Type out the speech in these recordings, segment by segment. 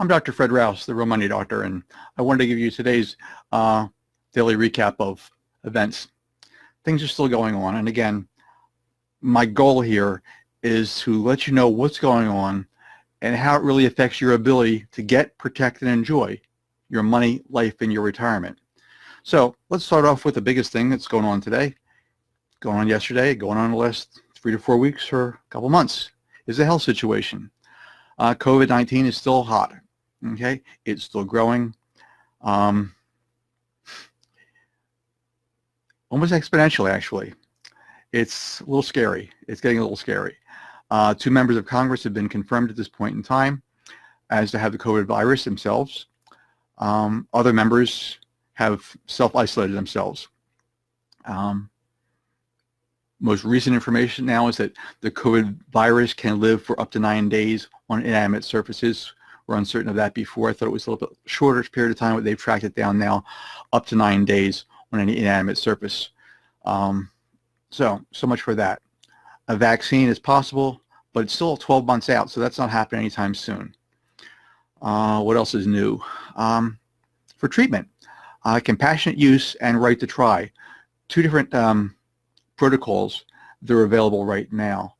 I'm Dr. Fred Rouse, the Real Money Doctor, and I wanted to give you today's daily recap of events. Things are still going on, and again, my goal here is to let you know what's going on and how it really affects your ability to get, protect, and enjoy your money, life, and your retirement. So let's start off with the biggest thing that's going on today, going on yesterday, going on the last 3 to 4 weeks or a couple months, is the health situation. COVID-19 is still hot. Okay, it's still growing, almost exponentially. Actually, it's a little scary. It's getting a little scary. 2 members of Congress have been confirmed at this point in time as to have the COVID virus themselves. Other members have self-isolated themselves. Most recent information now is that the COVID virus can live for up to 9 days on inanimate surfaces. We're uncertain of that before. I thought it was a little bit shorter period of time, but they've tracked it down now up to 9 days on any inanimate surface. So much for that. A vaccine is possible, but it's still 12 months out, so that's not happening anytime soon. What else is new? For treatment, compassionate use and right to try. 2 different protocols that are available right now.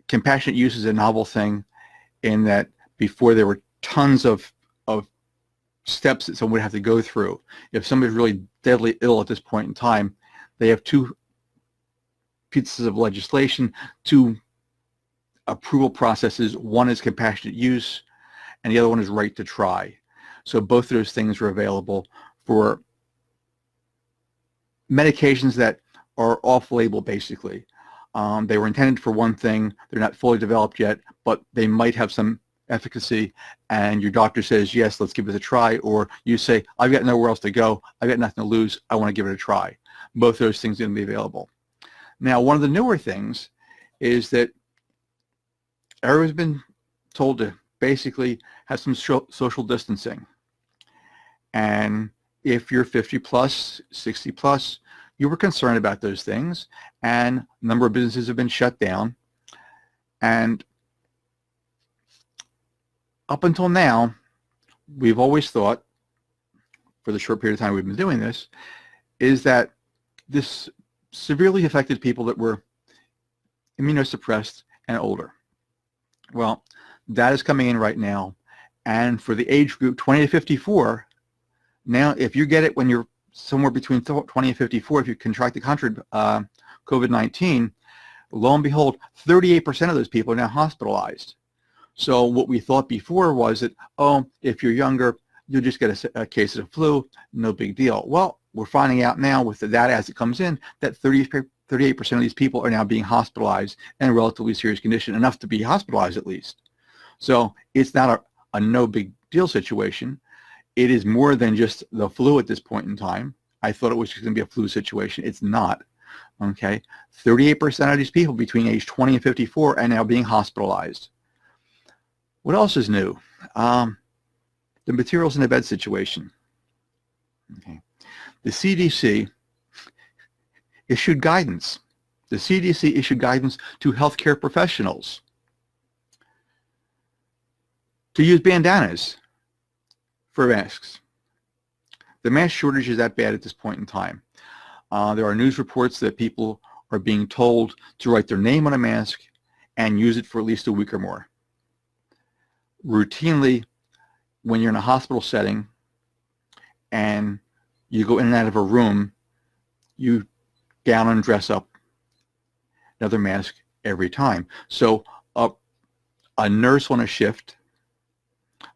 Compassionate use is a novel thing in that before there were tons of steps that someone would have to go through. If somebody's really deadly ill at this point in time, they have 2 pieces of legislation, 2 approval processes. One is compassionate use, and the other one is right to try. So both of those things are available for medications that are off-label, basically. They were intended for one thing. They're not fully developed yet, but they might have some efficacy, and your doctor says, yes, let's give it a try, or you say, I've got nowhere else to go, I've got nothing to lose, I want to give it a try. Both of those things are going to be available. Now, one of the newer things is that everyone's been told to basically have some social distancing. And if you're 50 plus, 60 plus, you were concerned about those things, and a number of businesses have been shut down. And up until now, we've always thought, for the short period of time we've been doing this, is that this severely affected people that were immunosuppressed and older. Well, that is coming in right now. And for the age group 20 to 54, now if you get it when you're somewhere between 20 and 54, if you contract the COVID-19, lo and behold, 38% of those people are now hospitalized. So what we thought before was that, oh, if you're younger, you'll just get a case of the flu, no big deal. Well, we're finding out now with the data as it comes in that 38% of these people are now being hospitalized in a relatively serious condition, enough to be hospitalized at least. So it's not a no big deal situation. It is more than just the flu at this point in time. I thought it was just going to be a flu situation. It's not. Okay, 38% of these people between age 20 and 54 are now being hospitalized. What else is new? The materials in the bed situation. Okay. The CDC issued guidance. The CDC issued guidance to healthcare professionals to use bandanas for masks. The mask shortage is that bad at this point in time. There are news reports that people are being told to write their name on a mask and use it for at least a week or more. Routinely, when you're in a hospital setting and you go in and out of a room, you gown and dress up another mask every time. So a nurse on a shift,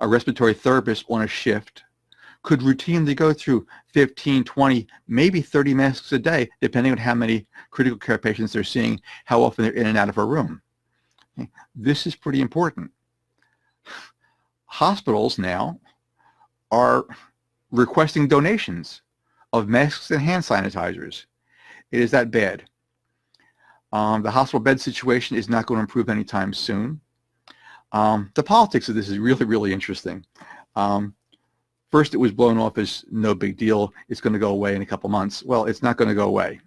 a respiratory therapist on a shift could routinely go through 15, 20, maybe 30 masks a day, depending on how many critical care patients they're seeing, how often they're in and out of a room. Okay. This is pretty important. Hospitals now are requesting donations of masks and hand sanitizers. It is that bad. The hospital bed situation is not going to improve anytime soon. The politics of this is really, really interesting. First, it was blown off as no big deal. It's going to go away in a couple months. Well, it's not going to go away.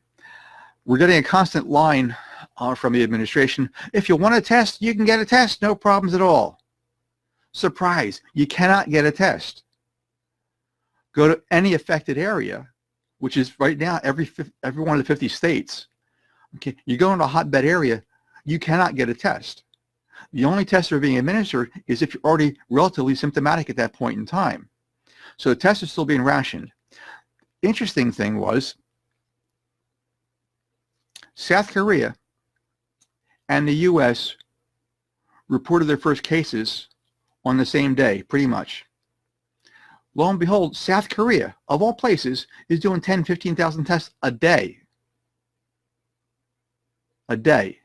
We're getting a constant line from the administration. If you want a test, you can get a test. No problems at all. Surprise, you cannot get a test. Go to any affected area, which is right now every one of the 50 states. Okay, you go into a hotbed area, you cannot get a test. The only tests that are being administered is if you're already relatively symptomatic at that point in time. So the tests are still being rationed. Interesting thing was South Korea and the U.S. reported their first cases on the same day, pretty much. Lo and behold, South Korea, of all places, is doing 10, 15,000 tests a day. A day.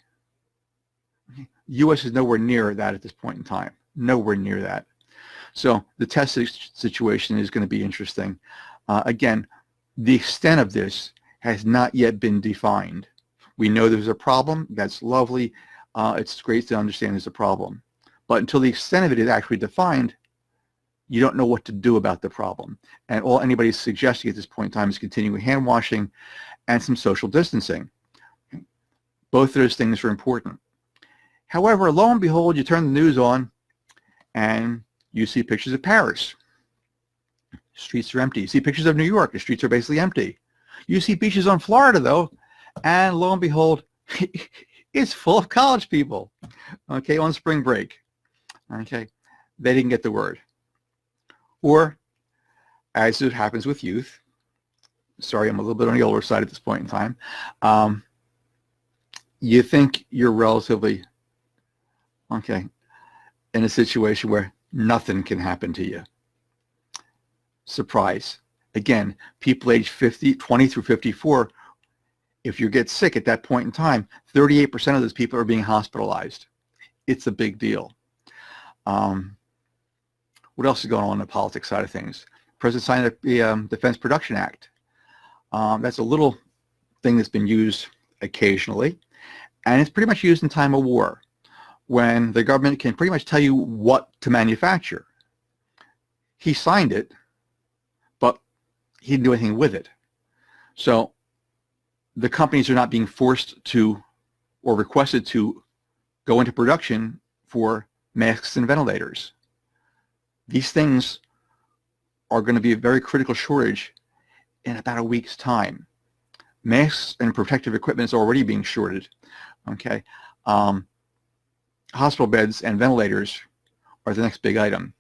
The U.S. is nowhere near that at this point in time. Nowhere near that. So the test situation is going to be interesting. Again, the extent of this has not yet been defined. We know there's a problem. That's lovely. It's great to understand there's a problem. But until the extent of it is actually defined, you don't know what to do about the problem. And all anybody's suggesting at this point in time is continuing hand washing and some social distancing. Both of those things are important. However, lo and behold, you turn the news on and you see pictures of Paris. Streets are empty. You see pictures of New York. The streets are basically empty. You see beaches on Florida, though, and lo and behold, it's full of college people, okay, on spring break. Okay, they didn't get the word. Or, as it happens with youth, sorry, I'm a little bit on the older side at this point in time, you think you're relatively, okay, in a situation where nothing can happen to you. Surprise. Again, people age 20 through 54, if you get sick at that point in time, 38% of those people are being hospitalized. It's a big deal. What else is going on the politics side of things? The President signed the Defense Production Act. That's a little thing that's been used occasionally, and it's pretty much used in time of war, when the government can pretty much tell you what to manufacture. He signed it, but he didn't do anything with it. So the companies are not being forced to or requested to go into production for masks and ventilators. These things are going to be a very critical shortage in about a week's time. Masks and protective equipment is already being shorted. Okay, hospital beds and ventilators are the next big item.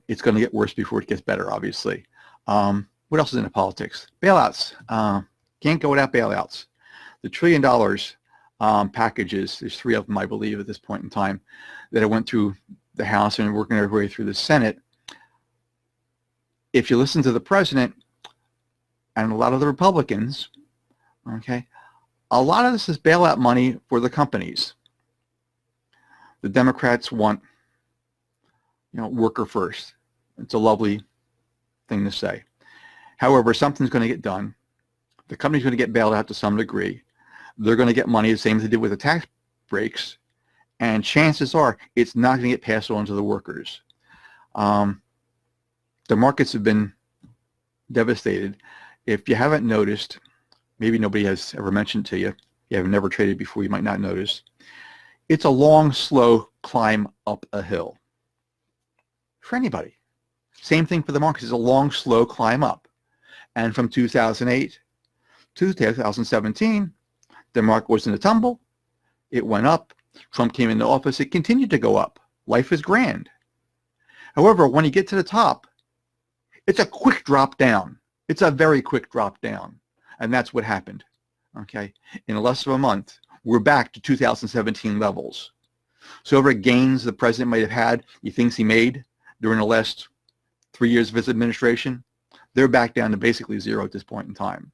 It's going to get worse before it gets better, obviously. What else is in the politics? Bailouts. Can't go without bailouts. The $1 trillion packages, there's 3 of them, I believe, at this point in time, that have went through the House and working their way through the Senate. If you listen to the president and a lot of the Republicans, okay, a lot of this is bailout money for the companies. The Democrats want, worker first. It's a lovely thing to say. However, something's going to get done. The company's going to get bailed out to some degree. They're going to get money the same as they did with the tax breaks, and chances are it's not going to get passed on to the workers. The markets have been devastated. If you haven't noticed, maybe nobody has ever mentioned to you, you have never traded before, you might not notice, it's a long, slow climb up a hill. For anybody. Same thing for the markets. It's a long, slow climb up. And from 2008 to 2017, the market was in a tumble. It went up. Trump came into office. It continued to go up. Life is grand. However, when you get to the top, it's a quick drop down. It's a very quick drop down. And that's what happened. Okay? In less of a month, we're back to 2017 levels. So whatever gains the president might have had, he thinks he made during the last 3 years of his administration, they're back down to basically zero at this point in time.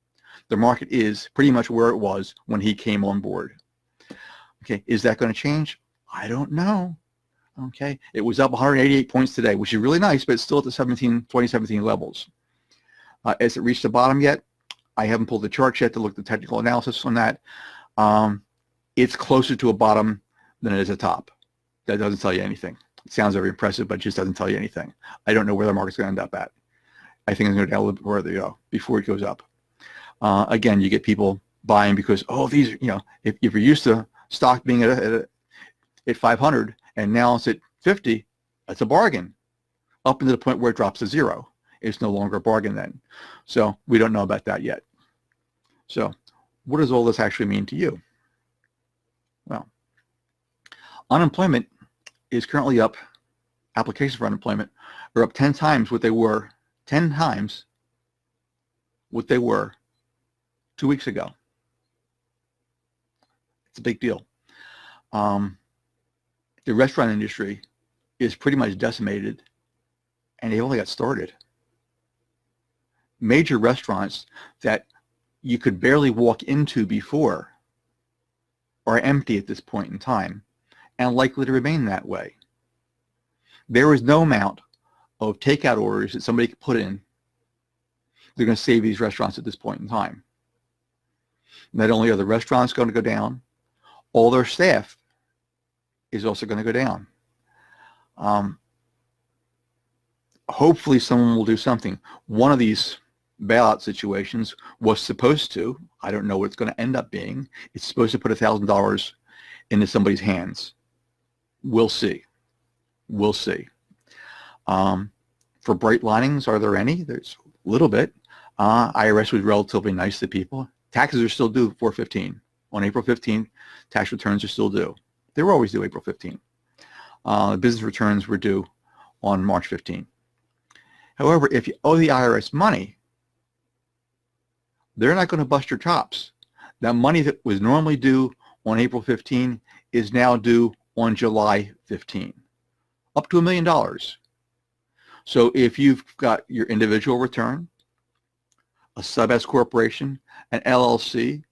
The market is pretty much where it was when he came on board. Okay, is that going to change? I don't know. Okay, it was up 188 points today, which is really nice, but it's still at the 2017 levels. Has it reached the bottom yet? I haven't pulled the charts yet to look at the technical analysis on that. It's closer to a bottom than it is a top. That doesn't tell you anything. It sounds very impressive, but it just doesn't tell you anything. I don't know where the market's going to end up at. I think it's going to go down a little bit further, before it goes up. Again, you get people buying because, oh, these, if you're used to stock being at 500 and now it's at 50, That's a bargain, up into the point where it drops to zero. It's no longer a bargain then. So we don't know about that yet. So what does all this actually mean to you? Well, unemployment is currently up, applications for unemployment are up 10 times what they were, 10 times what they were 2 weeks ago. It's a big deal. The restaurant industry is pretty much decimated, and they only got started. Major restaurants that you could barely walk into before are empty at this point in time and likely to remain that way. There is no amount of takeout orders that somebody could put in. They're going to save these restaurants at this point in time. Not only are the restaurants going to go down, all their staff is also going to go down. Hopefully someone will do something. One of these bailout situations was supposed to, I don't know what it's going to end up being, it's supposed to put $1,000 into somebody's hands. We'll see. We'll see. For bright linings, are there any? There's a little bit. IRS was relatively nice to people. Taxes are still due 4/15. On April 15th, tax returns are still due. They were always due April 15th. Business returns were due on March 15th. However, if you owe the IRS money, they're not going to bust your chops. That money that was normally due on April 15 is now due on July 15, up to $1 million. So if you've got your individual return, a sub-S corporation, an LLC,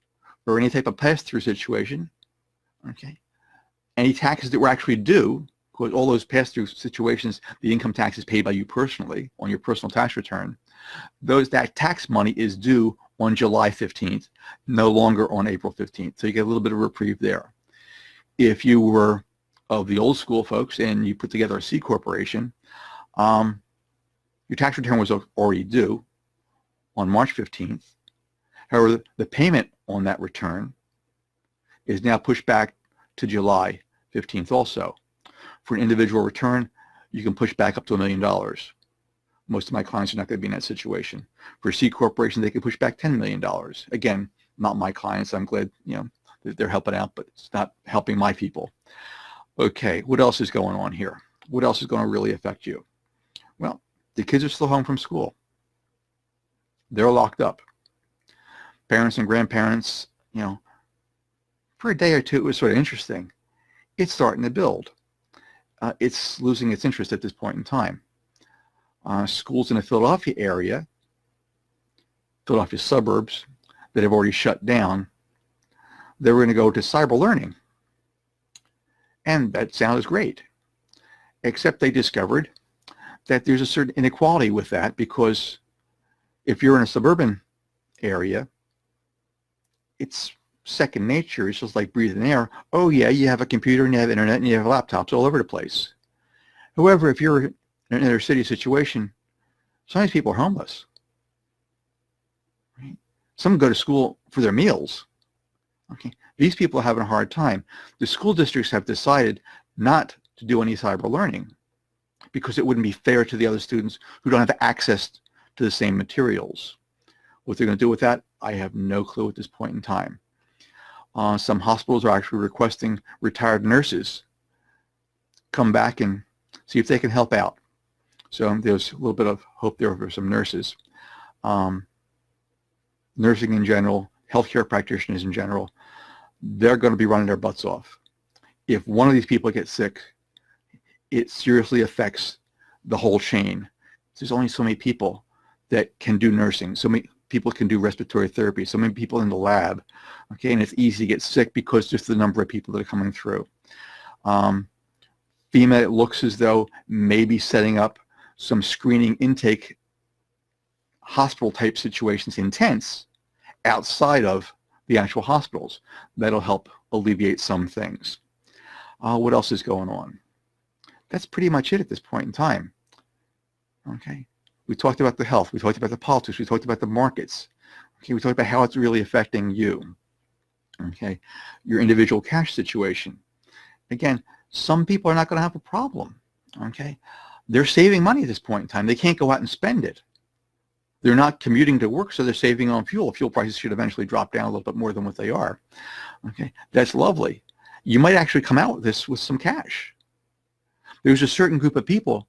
or any type of pass-through situation, okay, any taxes that were actually due, because all those pass-through situations, the income tax is paid by you personally on your personal tax return, that tax money is due on July 15th, no longer on April 15th. So you get a little bit of reprieve there. If you were of the old school folks and you put together a C corporation, your tax return was already due on March 15th. However, the payment on that return is now pushed back to July 15th also. For an individual return, you can push back up to $1 million. Most of my clients are not going to be in that situation. For a C corporation, they can push back $10 million. Again, not my clients. I'm glad, they're helping out, but it's not helping my people. Okay, what else is going on here? What else is going to really affect you? Well, the kids are still home from school. They're locked up. Parents and grandparents, for a day or two, it was sort of interesting. It's starting to build. It's losing its interest at this point in time. Schools in the Philadelphia area, Philadelphia suburbs, that have already shut down, they were going to go to cyber learning. And that sounds great, except they discovered that there's a certain inequality with that, because if you're in a suburban area, it's second nature. It's just like breathing air. Oh yeah, you have a computer and you have internet and you have laptops all over the place. However, if you're in an inner city situation, some of these people are homeless. Right? Some go to school for their meals. Okay, these people are having a hard time. The school districts have decided not to do any cyber learning because it wouldn't be fair to the other students who don't have access to the same materials. What they're going to do with that, I have no clue at this point in time. Some hospitals are actually requesting retired nurses come back and see if they can help out. So there's a little bit of hope there for some nurses. Nursing in general, healthcare practitioners in general, they're going to be running their butts off. If one of these people gets sick, it seriously affects the whole chain. There's only so many people that can do nursing. So many people can do respiratory therapy. So many people in the lab. Okay, and it's easy to get sick because just the number of people that are coming through. FEMA, it looks as though maybe setting up some screening intake hospital type situations in tents outside of the actual hospitals. That'll help alleviate some things. What else is going on? That's pretty much it at this point in time. Okay, we talked about the health, we talked about the politics, we talked about the markets. Okay, we talked about how it's really affecting you. Okay, your individual cash situation. Again, some people are not going to have a problem. Okay? They're saving money at this point in time. They can't go out and spend it. They're not commuting to work, so they're saving on fuel. Fuel prices should eventually drop down a little bit more than what they are. Okay? That's lovely. You might actually come out with this with some cash. There's a certain group of people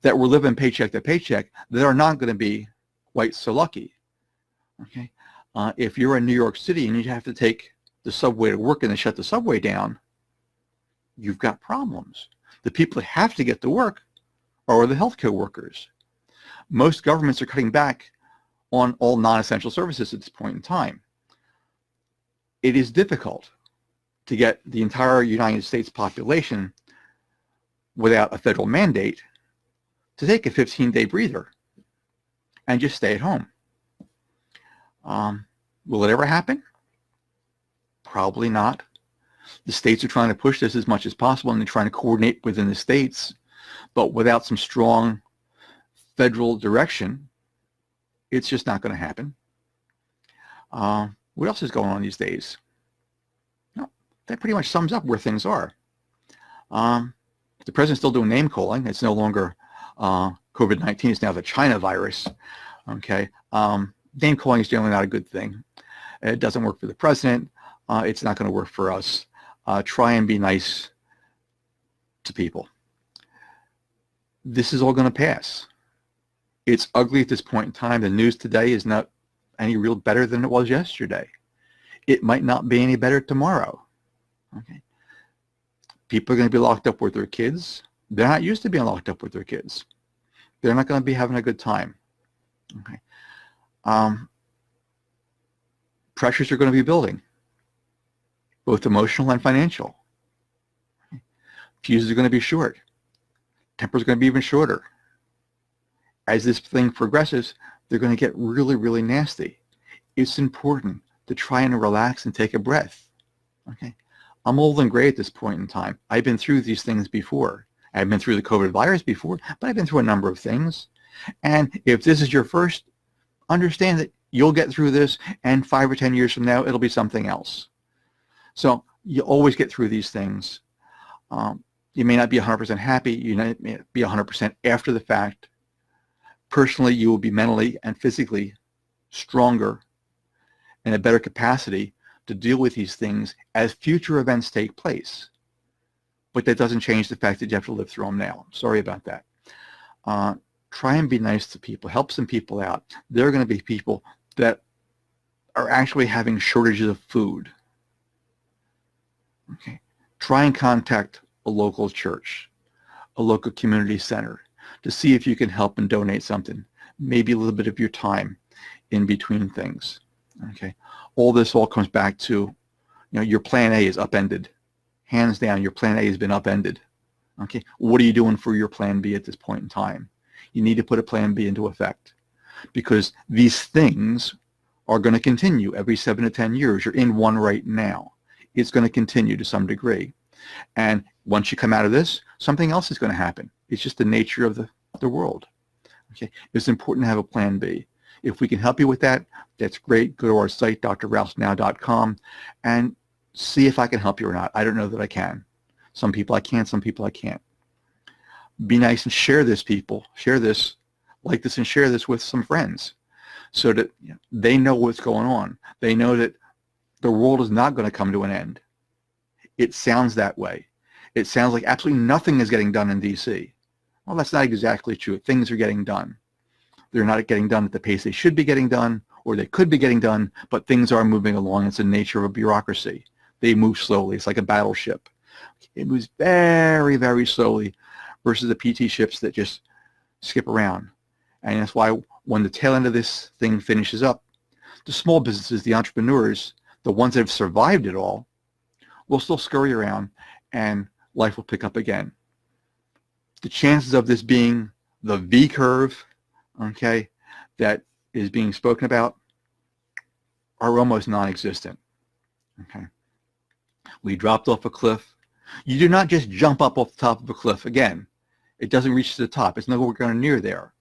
that were living paycheck to paycheck that are not going to be quite so lucky. Okay? If you're in New York City and you have to take the subway to work and they shut the subway down, you've got problems. The people that have to get to work are the healthcare workers. Most governments are cutting back on all non-essential services at this point in time. It is difficult to get the entire United States population without a federal mandate to take a 15-day breather and just stay at home. Will it ever happen? Probably not. The states are trying to push this as much as possible, and they're trying to coordinate within the states, but without some strong federal direction, it's just not going to happen. What else is going on these days? No, that pretty much sums up where things are. The president's still doing name calling. It's no longer COVID-19. It's now the China virus. Okay. Name calling is generally not a good thing. It doesn't work for the president. It's not going to work for us. Try and be nice to people. This is all going to pass. It's ugly at this point in time. The news today is not any real better than it was yesterday. It might not be any better tomorrow. Okay. People are going to be locked up with their kids. They're not used to being locked up with their kids. They're not going to be having a good time. Okay. Pressures are going to be building, both emotional and financial. Fuses are going to be short. Tempers are going to be even shorter. As this thing progresses, they're going to get really, really nasty. It's important to try and relax and take a breath. Okay. I'm old and gray at this point in time. I've been through these things before. I've been through the COVID virus before, but I've been through a number of things. And if this is your first, understand that you'll get through this, and 5 or 10 years from now, it'll be something else. So you always get through these things. You may not be 100% happy. You may not be 100% after the fact. Personally, you will be mentally and physically stronger and a better capacity to deal with these things as future events take place. But that doesn't change the fact that you have to live through them now. I'm sorry about that. Try and be nice to people. Help some people out. There are going to be people that are actually having shortages of food. Okay. Try and contact a local church, a local community center, to see if you can help and donate something, maybe a little bit of your time in between things. Okay. All this all comes back to, your plan A is upended. Hands down, your plan A has been upended. Okay. What are you doing for your plan B at this point in time? You need to put a plan B into effect, because these things are going to continue every 7 to 10 years. You're in one right now. It's going to continue to some degree. And once you come out of this, something else is going to happen. It's just the nature of the world. Okay. It's important to have a plan B. If we can help you with that, that's great. Go to our site, drrousenow.com, and see if I can help you or not. I don't know that I can. Some people I can, some people I can't. Be nice and share this, people. Share this, like this, and share this with some friends so that they know what's going on. They know that the world is not going to come to an end. It sounds that way. It sounds like absolutely nothing is getting done in D.C. Well, that's not exactly true. Things are getting done. They're not getting done at the pace they should be getting done, or they could be getting done, but things are moving along. It's the nature of a bureaucracy. They move slowly. It's like a battleship. It moves very, very slowly versus the PT ships that just skip around. And that's why when the tail end of this thing finishes up, the small businesses, the entrepreneurs, the ones that have survived it all, will still scurry around, and life will pick up again. The chances of this being the V curve, okay, that is being spoken about are almost non-existent. Okay. We dropped off a cliff. You do not just jump up off the top of a cliff again. It doesn't reach to the top. It's nowhere near there.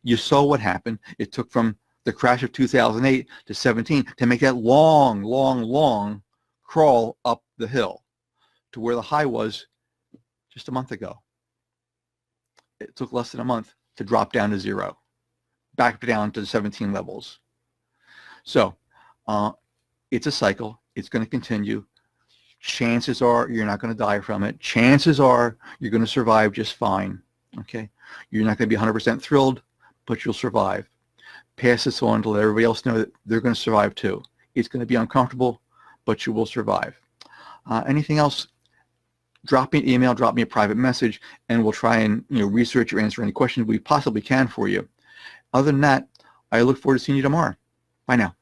You saw what happened. It took from the crash of 2008 to 17 to make that long, long, long crawl up the hill to where the high was just a month ago. it took less than a month to drop down to 0, back down to 17 levels. So it's a cycle. It's going to continue. Chances are you're not going to die from it. Chances are you're going to survive just fine. Okay, you're not going to be 100% thrilled, but you'll survive. Pass this on to let everybody else know that they're going to survive too. It's going to be uncomfortable, but you will survive. Anything else? Drop me an email, drop me a private message, and we'll try and research or answer any questions we possibly can for you. Other than that, I look forward to seeing you tomorrow. Bye now.